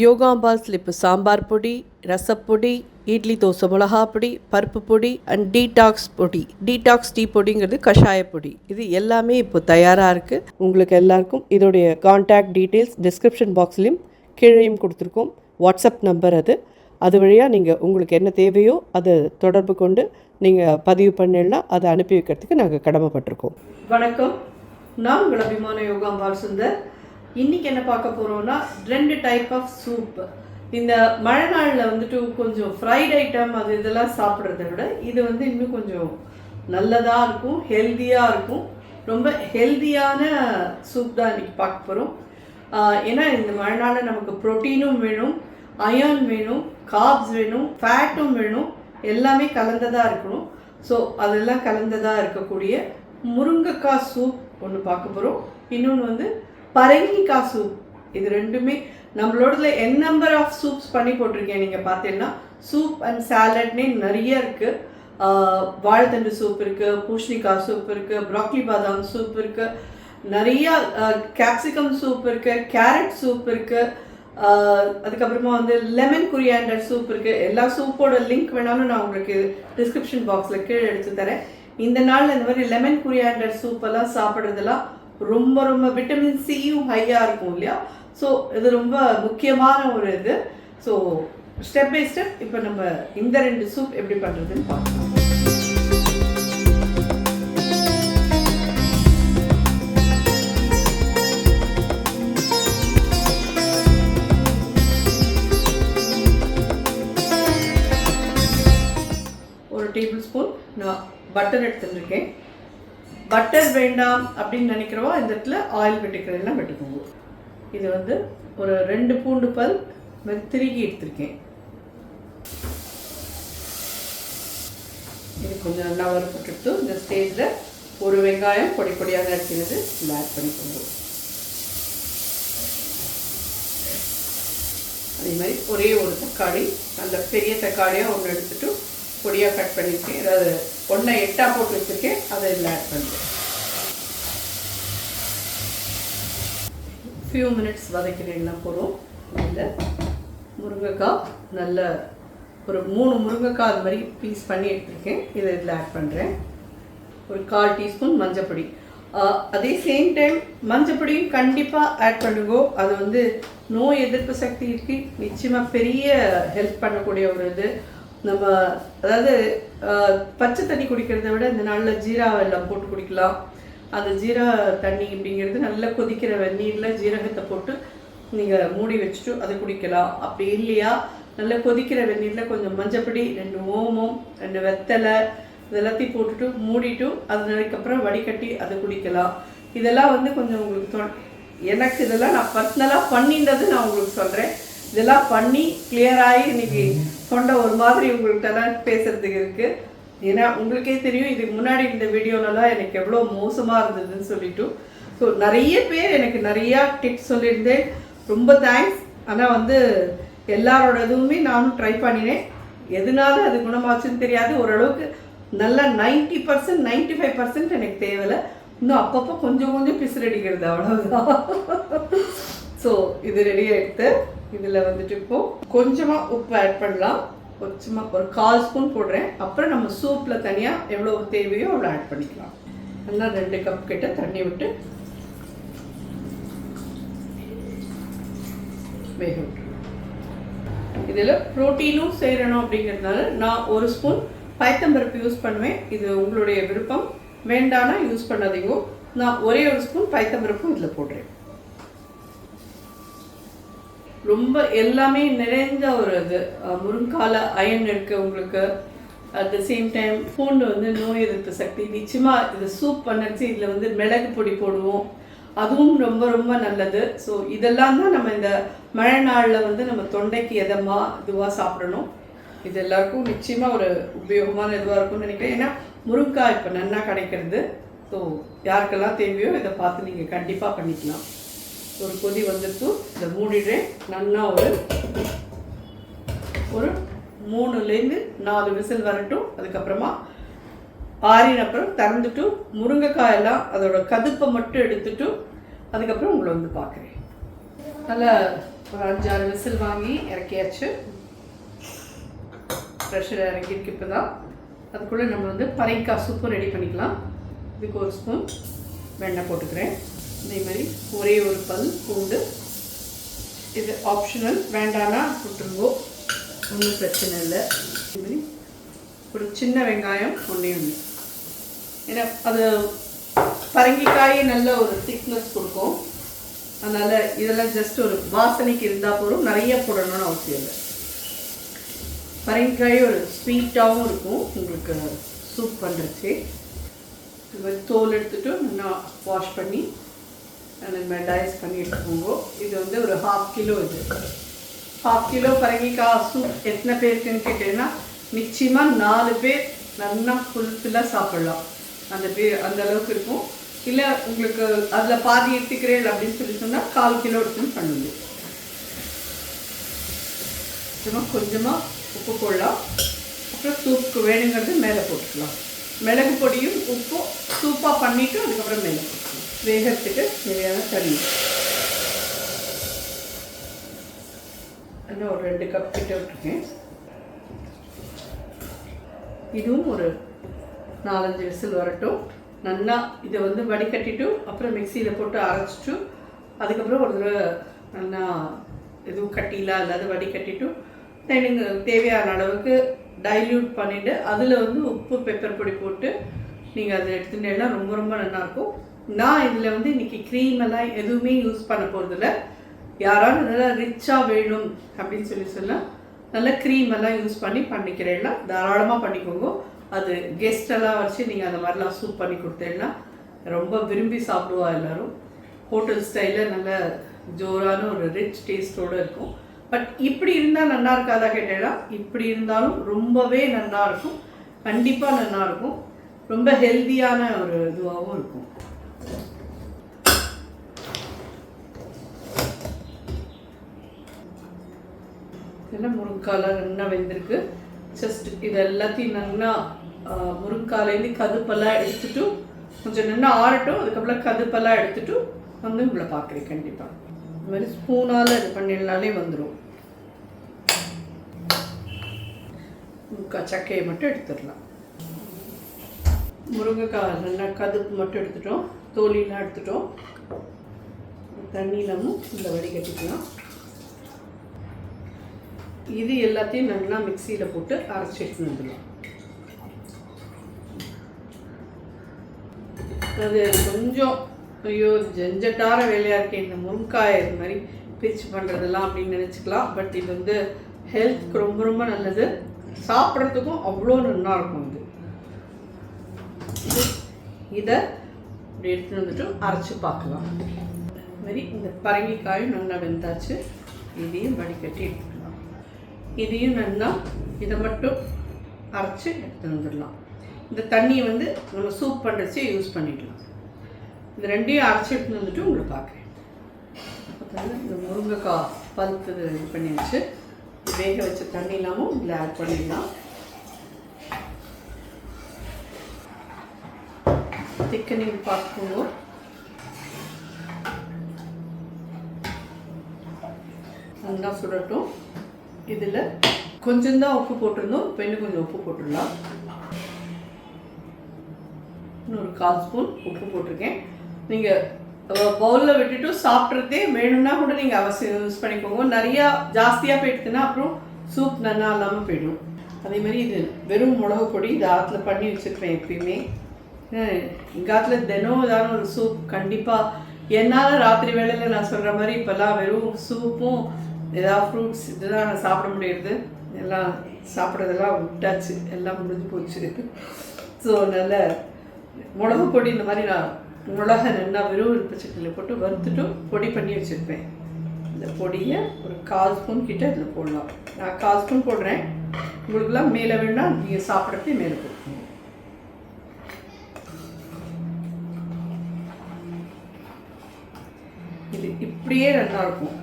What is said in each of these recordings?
Yogambal slip sambar podi, rasapodi, idli dosa மிளகா பொடி, பருப்பு பொடி அண்ட் டீடாக்ஸ் பொடி. டீடாக்ஸ் டீ பொடிங்கிறது கஷாய பொடி. இது எல்லாமே இப்போ தயாராக இருக்குது. உங்களுக்கு எல்லாருக்கும் இதோடைய கான்டாக்ட் டீட்டெயில்ஸ் டிஸ்கிரிப்ஷன் பாக்ஸ்லேயும் கீழேயும் கொடுத்துருக்கோம். வாட்ஸ்அப் நம்பர் அது வழியாக நீங்கள் உங்களுக்கு என்ன தேவையோ அதை தொடர்பு கொண்டு நீங்கள் பதிவு பண்ணிடலாம். அதை அனுப்பி வைக்கிறதுக்கு நாங்கள் கடமைப்பட்டிருக்கோம். வணக்கம், நான் உங்கள் அபிமான யோகாம்பால் சுந்தர். இன்றைக்கி என்ன பார்க்க போகிறோன்னா 2 டைப் ஆஃப் சூப். இந்த மழை நாளில் கொஞ்சம் ஃப்ரைட் ஐட்டம் அது இதெல்லாம் சாப்பிட்றத விட இது இன்னும் கொஞ்சம் நல்லதாக இருக்கும், ஹெல்த்தியாக இருக்கும். ரொம்ப ஹெல்த்தியான சூப் தான் இன்றைக்கி பார்க்க போகிறோம். ஏன்னா இந்த மழை நாளில் நமக்கு ப்ரோட்டீனும் வேணும், அயர்ன் வேணும், கார்ப்ஸ் வேணும், ஃபேட்டும் வேணும், எல்லாமே கலந்ததாக இருக்கணும். ஸோ அதெல்லாம் கலந்ததாக இருக்கக்கூடிய முருங்கைக்காய் சூப் ஒன்று பார்க்க போகிறோம். இன்னொன்று பரங்கிக்காய் சூப். இது ரெண்டுமே நம்மளோடதுல என் நம்பர் ஆஃப் சூப்ஸ் பண்ணி போட்டிருக்கேன். நீங்கள் பார்த்தீங்கன்னா சூப் அண்ட் சாலட்னே நிறைய இருக்குது. வாழைத்தண்டு சூப் இருக்குது, பூசணிக்காய் சூப் இருக்குது, ப்ராக்லி பாதாம் சூப் இருக்குது, நிறையா கேப்சிகம் சூப் இருக்குது, கேரட் சூப் இருக்குது, அதுக்கப்புறமா லெமன் குரியாண்டர் சூப் இருக்குது. எல்லா சூப்போட லிங்க் வேணாலும் நான் உங்களுக்கு டிஸ்கிரிப்ஷன் பாக்ஸில் கீழே எடுத்து தரேன். இந்த நாள் இந்த மாதிரி லெமன் குரியாண்டர் சூப்பெல்லாம் சாப்பிட்றதெல்லாம் ரொம்ப ரொம்ப விட்டமின் சியும் ஹையாக இருக்கும் இல்லையா? ஸோ இது ரொம்ப முக்கியமான ஒரு இது. ஸோ ஸ்டெப் பை ஸ்டெப் இப்போ நம்ம இந்த 2 சூப் எப்படி பண்ணுறதுன்னு பார்க்கலாம். ஒரு டேபிள் ஸ்பூன் நான் பட்டர் எடுத்துருக்கேன். பட்டர் வேண்டாம் அப்படின்னு நினைக்கிறவா இந்த இடத்துல ஆயில் வெட்டிக்கிறதுலாம் வெட்டுக்கோங்க. இது ஒரு 2 பூண்டு பல் திருகி எடுத்திருக்கேன். இது கொஞ்சம் நல்லா வறுப்பட்டு இந்த ஸ்டேஜில் ஒரு வெங்காயம் பொடி பொடியாக இருக்கிறது ஆட் பண்ணிக்கோங்க. அதே மாதிரி ஒரே ஒரு தக்காளி, அந்த பெரிய தக்காளியாக ஒன்று எடுத்துட்டு பொடியாக கட் பண்ணியிருக்கேன். ஏதாவது 1 8 போட்டு வச்சுருக்கேன், அதை இதில் ஆட் பண்ணுறேன். ஃபியூ மினிட்ஸ் வதக்கினீங்கன்னா போகிறோம். இதில் முருங்கைக்காய் நல்ல ஒரு 3 முருங்கைக்காய் அது மாதிரி பீஸ் பண்ணி எடுத்துருக்கேன். இதை இதில் ஆட் பண்ணுறேன். ஒரு 1/4 டீஸ்பூன் மஞ்சப்பொடி. அதே சேம் டைம் மஞ்சப்பொடியும் கண்டிப்பாக ஆட் பண்ணுங்கோ. அது நோய் எதிர்ப்பு சக்திக்கு நிச்சயமாக பெரிய ஹெல்ப் பண்ணக்கூடிய ஒரு இது. நம்ம அதாவது பச்சை தண்ணி குடிக்கிறத விட இந்த நாளில் ஜீரா வெல்லம் போட்டு குடிக்கலாம். அந்த ஜீரா தண்ணி அப்படிங்கிறது நல்லா கொதிக்கிற வெந்நீரில் ஜீரகத்தை போட்டு நீங்கள் மூடி வச்சுட்டு அதை குடிக்கலாம். அப்படி இல்லையா நல்லா கொதிக்கிற வெந்நீரில் கொஞ்சம் மஞ்சப்பொடி, 2 ஓமம், 2 வெத்தலை இதெல்லாத்தையும் போட்டுட்டு மூடிட்டு அதுக்கப்புறம் வடிகட்டி அதை குடிக்கலாம். இதெல்லாம் கொஞ்சம் உங்களுக்கு எனக்கு இதெல்லாம் நான் பர்சனலாக பண்ணின்றது நான் உங்களுக்கு சொல்கிறேன். இதெல்லாம் பண்ணி கிளியராகி இன்னைக்கு தொண்டை ஒரு மாதிரி உங்கள்கிட்டலாம் பேசுகிறதுக்கு இருக்குது. ஏன்னா உங்களுக்கே தெரியும் இதுக்கு முன்னாடி இந்த வீடியோலலாம் எனக்கு எவ்வளோ மோசமாக இருந்ததுன்னு சொல்லிட்டு. ஸோ நிறைய பேர் எனக்கு நிறையா டிப்ஸ் சொல்லியிருந்தேன். ரொம்ப தேங்க்ஸ். ஆனால் எல்லாரோட இதுவுமே நானும் ட்ரை பண்ணினேன். எதனால அது குணமாச்சுன்னு தெரியாது. ஓரளவுக்கு நல்லா 90% 95% எனக்கு தேவையில்லை. இன்னும் அப்பப்போ கொஞ்சம் கொஞ்சம் பிசுரடிக்கிறது, அவ்வளோதான். ஸோ இது ரெடியாக எடுத்து இதில் இப்போது கொஞ்சமாக உப்பு ஆட் பண்ணலாம். கொஞ்சமாக ஒரு 1/4 ஸ்பூன் போடுறேன். அப்புறம் நம்ம சூப்பில் தனியாக எவ்வளோ தேவையோ அவ்வளோ ஆட் பண்ணிக்கலாம். நல்லா 2 கப் கிட்ட தண்ணி விட்டு வேக விட்டுருவோம். இதில் ப்ரோட்டீனும் சேரணும் அப்படிங்கிறதுனால நான் 1 ஸ்பூன் பயத்தம்பருப்பு யூஸ் பண்ணுவேன். இது உங்களுடைய விருப்பம், வேண்டானா யூஸ் பண்ணாதீங்க. நான் ஒரே 1 ஸ்பூன் பயத்தம்பருப்பும் இதில் போடுறேன். ரொம்ப எல்லாமே நிறைந்த ஒரு இது. முருங்கால அயன் இருக்குது உங்களுக்கு. அட் த சேம் டைம் பூண்டு நோய் எதிர்ப்பு சக்தி. நிச்சயமாக இது சூப் பண்ணிச்சு. இதில் மிளகு பொடி போடுவோம், அதுவும் ரொம்ப ரொம்ப நல்லது. ஸோ இதெல்லாம் தான் நம்ம இந்த மழை நாளில் நம்ம தொண்டைக்கு இதுவாக சாப்பிடணும். இது எல்லாருக்கும் நிச்சயமாக ஒரு உபயோகமான இதுவாக இருக்கும்னு நினைக்கிறேன். ஏன்னா முருங்காய் இப்போ நல்லா கிடைக்கிறது. ஸோ யாருக்கெல்லாம் தேவையோ இதை பார்த்து நீங்கள் கண்டிப்பாக பண்ணிக்கலாம். ஒரு கொதி வந்துட்டு இதை மூடிடுறேன். நல்லா ஒரு 3லேருந்து 4 விசில் வரட்டும். அதுக்கப்புறமா ஆறின அப்புறம் திறந்துட்டு முருங்கைக்காயெல்லாம் அதோட கதுப்பை மட்டும் எடுத்துட்டு அதுக்கப்புறம் உங்களை பார்க்குறேன். நல்லா ஒரு 5-6 விசில் வாங்கி இறக்கியாச்சு. ப்ரெஷர் இறக்கிருக்கு இப்போ தான். அதுக்குள்ளே நம்ம வந்து பறைக்காய் சூப்பு ரெடி பண்ணிக்கலாம். இதுக்கு 1 ஸ்பூன் வெண்ணெய் போட்டுக்கிறேன். இதே மாதிரி ஒரே ஒரு பல் பூண்டு. இது ஆப்ஷனல், வேண்டானா விட்டுருங்கோ, ஒன்றும் பிரச்சனை இல்லை. இது மாதிரி ஒரு சின்ன வெங்காயம் ஒன்று. ஏன்னா அது பரங்கிக்காயே நல்ல ஒரு திக்னஸ் கொடுக்கும். அதனால் இதெல்லாம் ஜஸ்ட் ஒரு வாசனைக்கு இருந்தால் போதும், நிறைய போடணும்னு அவசியம் இல்லை. பரங்கிக்காயே ஒரு ஸ்வீட்டாகவும் இருக்கும் உங்களுக்கு சூப் பண்ணுறச்சு. இது மாதிரி தோல் எடுத்துகிட்டு நல்லா வாஷ் பண்ணி நம்ம டைஸ் பண்ணி எடுத்துக்கோங்க. இது வந்து ஒரு 1/2 கிலோ. இது 1/2 கிலோ பரங்கிக்காய் சூப் எத்தனை பேருக்குன்னு கேட்டீங்கன்னா நிச்சயமாக 4 பேர் நல்லா ஃபுல்லாக சாப்பிட்லாம். அந்த அளவுக்கு இருக்கும். இல்லை உங்களுக்கு அதில் பாதி எடுத்துக்கிறேன் அப்படின்னு சொல்லி சொன்னால் 1/4 கிலோ எடுத்துன்னு பண்ணுங்க. கொஞ்சமாக உப்பு போடலாம். அப்புறம் சூப்புக்கு வேணுங்கிறது மேலே போட்டுக்கலாம். மிளகு பொடியும் உப்பும் சூப்பாக பண்ணிவிட்டு அதுக்கப்புறம் மேலே போட்டுக்கலாம். வேகத்துக்கு தேவையான தண்ணி இன்னும் ஒரு 2 கப் கிட்ட விட்டுருக்கேன். இதுவும் ஒரு 4-5 விசில் வரட்டும். நல்லா இதை வந்து வடிகட்டிட்டு அப்புறம் மிக்சியில் போட்டு அரைச்சிட்டு அதுக்கப்புறம் ஒரு தடவை நல்லா எதுவும் கட்டிலாம் இல்லாத வடிகட்டிட்டு தேவையான அளவுக்கு டைல்யூட் பண்ணிவிட்டு அதில் வந்து உப்பு பெப்பர் பொடி போட்டு நீங்கள் அதை எடுத்துட்டேன்னா ரொம்ப ரொம்ப நல்லாயிருக்கும். நான் இதில் வந்து இன்றைக்கி க்ரீம் எல்லாம் எதுவுமே யூஸ் பண்ண போகிறதில்ல. யாராவது நல்லா ரிச்சாக வேணும் அப்படின்னு சொல்லி சொன்னால் நல்லா க்ரீம் எல்லாம் யூஸ் பண்ணி பண்ணிக்கிறேன்னா தாராளமாக பண்ணிக்கோங்க. அது கெஸ்டெல்லாம் வச்சு நீங்கள் அந்த மாதிரிலாம் சூப் பண்ணி கொடுத்தேன்னா ரொம்ப விரும்பி சாப்பிடுவா எல்லோரும். ஹோட்டல் ஸ்டைலில் நல்ல ஜோரான ஒரு ரிச் டேஸ்ட்டோடு இருக்கும். பட் இப்படி இருந்தால் நல்லா இருக்காதா கேட்டேன்னா இப்படி இருந்தாலும் ரொம்பவே நல்லாயிருக்கும். கண்டிப்பாக நல்லாயிருக்கும். ரொம்ப ஹெல்த்தியான ஒரு இதுவாகவும் இருக்கும். இதெல்லாம் முருங்காலாம் நல்லா வெந்திருக்கு. ஜஸ்ட் இது எல்லாத்தையும் நல்லா முருங்காலேருந்து கதுப்பெல்லாம் எடுத்துட்டு கொஞ்சம் நல்லா ஆறட்டும். அதுக்கப்புறம் கதுப்பெல்லாம் எடுத்துட்டு வந்து உங்களை பார்க்குறேன். கண்டிப்பாக இந்த மாதிரி ஸ்பூனால் இது பண்ணிடனாலே வந்துடும். சக்கையை மட்டும் எடுத்துடலாம். முருங்கைக்காய் நல்லா கதுப்பு மட்டும் எடுத்துட்டோம். தோலிலாம் எடுத்துட்டோம். தண்ணியிலமும் இந்த வடிகட்டிக்கலாம். இது எல்லாத்தையும் நல்லா மிக்சியில் போட்டு அரைச்சி எடுத்துன்னு வந்துடலாம். அது கொஞ்சம் ஐயோ ஜெஞ்சட்டார வேலையாக இருக்கேன் இந்த முருங்காய் இது மாதிரி பிரிச்சு பண்ணுறதெல்லாம் அப்படின்னு நினச்சிக்கலாம். பட் இது வந்து ஹெல்த்துக்கு ரொம்ப ரொம்ப நல்லது. சாப்பிட்றதுக்கும் அவ்வளோ நல்லா இருக்கும். இதை இப்படி எடுத்துகிட்டு வந்துட்டு அரைச்சி பார்க்கலாம். இது மாதிரி இந்த பரங்கிக்காயும் நல்லா வெந்தாச்சு. இதையும் வடிகட்டி எடுத்துக்கலாம். இதையும் நல்லா இதை மட்டும் அரைச்சி எடுத்துகிட்டு வந்துடலாம். இந்த தண்ணியை வந்து நம்ம சூப் பண்ணுறச்சு யூஸ் பண்ணிடலாம். இந்த ரெண்டையும் அரைச்சி எடுத்துகிட்டு வந்துட்டு உங்களை பார்க்குறேன். இந்த முருங்கைக்காய் பழுத்து இது பண்ணியாச்சு. வேக வச்ச தண்ணி இல்லாமல் இதில் ஆட் பண்ணிடலாம். திக்கனிங் பார்த்துக்கோங்க. நல்லா சுடட்டும். இதில் கொஞ்சம் தான் உப்பு போட்டிருந்தோம். இப்போ இன்னும் கொஞ்சம் உப்பு போட்டுடலாம். இன்னொரு 1/4 ஸ்பூன் உப்பு போட்டிருக்கேன். நீங்கள் பவுலில் விட்டுட்டு சாப்பிட்றதே வேணும்னா கூட நீங்கள் அவசியம் யூஸ் பண்ணிக்கோங்க. நிறையா ஜாஸ்தியாக போயிடுதுன்னா அப்புறம் சூப் நல்லா இல்லாமல் போயிடும். அதே மாதிரி இது வெறும் மிளகு பொடி இது ஆற்றுல பண்ணி வச்சுருப்பேன் எப்பயுமே. எங்கள் ஆற்றுல தினம் ஏதாவது ஒரு சூப் கண்டிப்பாக. என்னால் ராத்திரி வேளையில் நான் சொல்கிற மாதிரி இப்போல்லாம் வெறும் சூப்பும் ஏதாவது ஃப்ரூட்ஸ் இதுதான் நான் சாப்பிட முடியுது. எல்லாம் சாப்பிட்றதெல்லாம் விட்டாச்சு, எல்லாம் முடிஞ்சு போச்சு. ஸோ நல்ல மிளகு பொடி இந்த மாதிரி நான் மிளகை நல்லா வெறும் இருப்பச்சட்டியில் போட்டு வறுத்துட்டு பொடி பண்ணி வச்சுருப்பேன். இந்த பொடியை ஒரு 1/4 ஸ்பூன் கிட்ட இதில் போடலாம். நான் 1/4 ஸ்பூன் போடுறேன். உங்களுக்குலாம் மேலே வேணால் நீங்கள் சாப்பிட்றதே மேலே போட்டுக்கோங்க. இது இப்படியே நல்லாயிருக்கும்.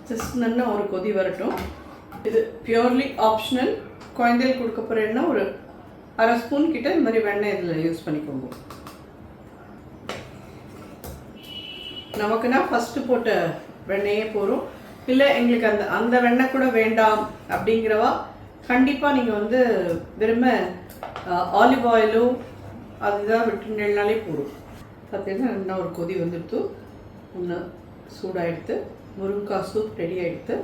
ஜஸ்ட் நல்லா ஒரு கொதி வரட்டும். இது பியூர்லி ஆப்ஷனல். குழந்தைகள் கொடுக்க போகிறேன்னா ஒரு 1/2 ஸ்பூன் கிட்ட இந்த மாதிரி வெண்ணெய் இதில் யூஸ் பண்ணிக்கோங்க. நமக்குன்னா ஃபஸ்ட்டு போட்ட வெண்ணெயே போதும். இல்லை எங்களுக்கு அந்த வெண்ணெய் கூட வேண்டாம் அப்படிங்கிறவா கண்டிப்பாக நீங்கள் வந்து வெறும ஆலிவ் ஆயிலும் அதுதான் விட்டுனாலே போதும். பார்த்தீங்கன்னா இன்னும் ஒரு கொதி வந்துடுத்து, ஒன்று சூடாக எடுத்து முருங்கைக்காய் சூப் ரெடி ஆகிடுத்து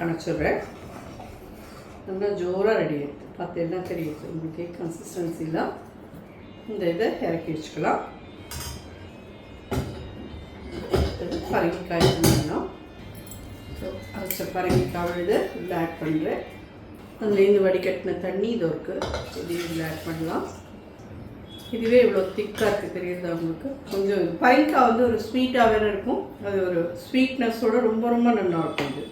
அணைச்சிடுறேன். நல்லா ஜோராக ரெடி ஆகிடுது. பார்த்தீங்கன்னா தெரியுது உங்களுக்கு கன்சிஸ்டன்சிலாம். இந்த இதை இறக்கி வச்சுக்கலாம். பரங்கிக்காய் பண்ணணும். ஸோ அரைச்ச பரங்கிக்காய் விழுது இதில் ஆட் பண்ணுறேன். அதுலேருந்து வடிகட்டின தண்ணி இது இருக்குது, இதையும் இதில் ஆட் பண்ணலாம். இதுவே இவ்வளோ திக்காக இருக்குது தெரியுது அவங்களுக்கு. கொஞ்சம் பரங்கிக்காய் வந்து ஒரு ஸ்வீட்டாக வேறு இருக்கும், அது ஒரு ஸ்வீட்னஸோடு ரொம்ப ரொம்ப நல்லா இருக்கும். இது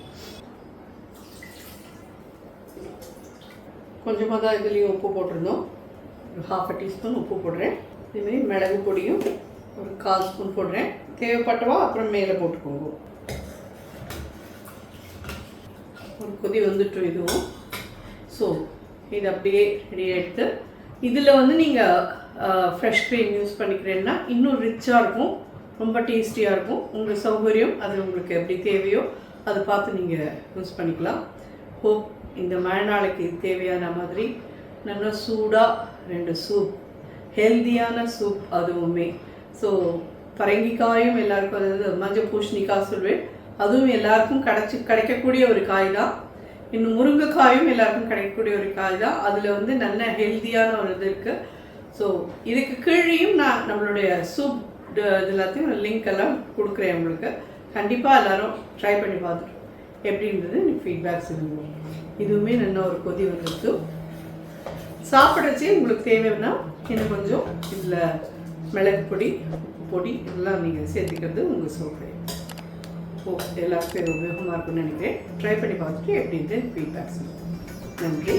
கொஞ்சமாக தான் இதுலேயும் உப்பு போட்டிருந்தோம், ஒரு 1/2 டீஸ்பூன் உப்பு போடுறேன். இதுமாரி மிளகு பொடியும் ஒரு 1/4 ஸ்பூன் போடுறேன். தேவைப்பட்டவா அப்புறம் மேலே போட்டுக்கோங்க. ஒரு கொதி வந்துட்டு இதுவும். ஸோ இது அப்படியே ரெடி எடுத்து இதில் வந்து நீங்கள் ஃப்ரெஷ் க்ரீம் யூஸ் பண்ணிக்கிறேன்னா இன்னும் ரிச்சாக இருக்கும், ரொம்ப டேஸ்டியாக இருக்கும். உங்கள் சௌகரியம், அது உங்களுக்கு எப்படி தேவையோ அதை பார்த்து நீங்கள் யூஸ் பண்ணிக்கலாம். ஹோப் இந்த மழை நாளைக்கு இது தேவையான மாதிரி நல்லா சூடாக 2 சூப், ஹெல்த்தியான சூப் அதுவுமே. ஸோ பரங்கிக்காயும் எல்லாருக்கும், அதாவது மஞ்சள் பூசணிக்காய் சொல்வேன், அதுவும் எல்லாருக்கும் கிடைக்கக்கூடிய ஒரு காய் தான். இன்னும் முருங்கைக்காயும் எல்லாருக்கும் கிடைக்கக்கூடிய ஒரு காய் தான். அதில் வந்து நல்ல ஹெல்த்தியான ஒரு இது இருக்குது. ஸோ இதுக்கு கீழேயும் நான் நம்மளுடைய சூப் இது எல்லாத்தையும் லிங்க் எல்லாம் கொடுக்குறேன் உங்களுக்கு. கண்டிப்பாக எல்லோரும் ட்ரை பண்ணி பார்த்துட்டு எப்படி இருந்தது எனக்கு ஃபீட்பேக்ஸ் இருந்தது. இதுவுமே நல்ல ஒரு கொதி வந்துருக்கு. சாப்பிட்றச்சே உங்களுக்கு தேவைன்னா இன்னும் கொஞ்சம் இதில் மிளகு பொடி இதெல்லாம் நீங்கள் சேர்த்துக்கிறது உங்கள் சௌகரியம். எல்லாருக்கும் உபயோகமாக இருக்குன்னு நினைக்கிறேன். ட்ரை பண்ணி பார்த்துட்டு எப்படி இருந்தது ஃபீட்பேக்ஸ். நன்றி.